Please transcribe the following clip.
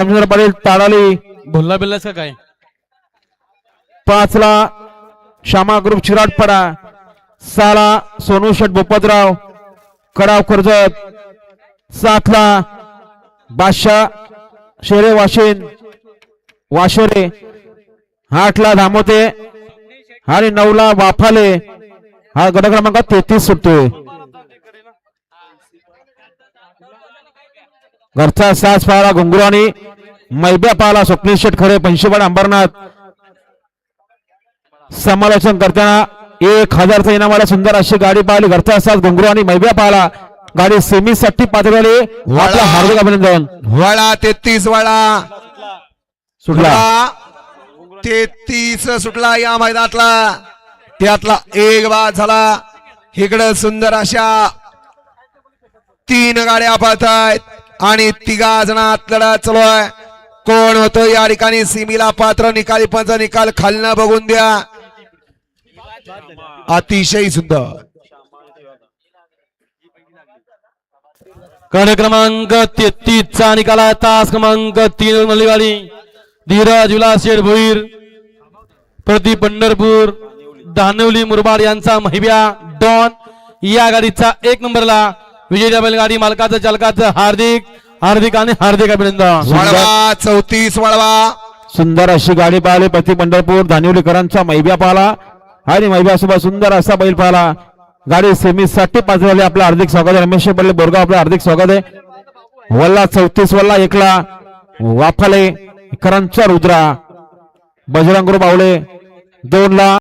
पाटील ताडाली भुल्ला बिल्लाच का काय 5 ला श्यामा ग्रुप चिराटपाडा 6 ला सोनू शेठ बोपतराव कडाव कर्जत 7 ला बादशाह शेरे वाशिन वाशेरे 8 ला धामोते आणि 9 ला वाफाले हा गट क्रमांक 33 सुटतोय घरचा सास पाहला घुंगरू आणि मैब्या पाहला स्वप्नील शेठ खरे पंशीवाड अंबरनाथ समालोचन करताना 1000चा इनामाला सुंदर अशी गाडी पाहिली घरचा सास घुंगरू आणि मैब्या पाहला गाडी सेमी साठी पात्र झाली आपलं हार्दिक अभिनंदन वळा 33 वळा सुटला 33 सुटला या मैदानातला त्यातला एक बाद झाला इकडं सुंदर अशा 3 गाड्या पाहतायत आणि 3 जणात लढत चालू आहे कोण होतो या ठिकाणी सीमीला पात्र निकाली पंच निकाल खालना बघून द्या अतिशय सुंदर कडे क्रमांक 33 चा निकाला तास क्रमांक 3 मधली गाडी धीरज विलास शेठ भोईर प्रदीप पंढरपूर दानवली मुरबाड यांचा महिब्या डॉन या गाडीचा 1 नंबरला विजय बैलगाडी मालकाचं चालकाचं हार्दिक हार्दिक आणि हार्दिक अभिनंदन वळवा 34 वळवा सुंदर अशी गाडी पाहिली प्रति पंढरपूर धानिवलीकरांचा मैब्या पाहला आणि मैब्या सोबत सुंदर असा बैल पाहला गाडी सेमी साठी पात्र झाली आपलं हार्दिक स्वागत आहे रमेश बल्ले बोरगाव आपलं हार्दिक स्वागत आहे वल्ला 34 वल्ला 1 ला वाफाले करांचा रुद्रा बजरंग बावळे 2 ला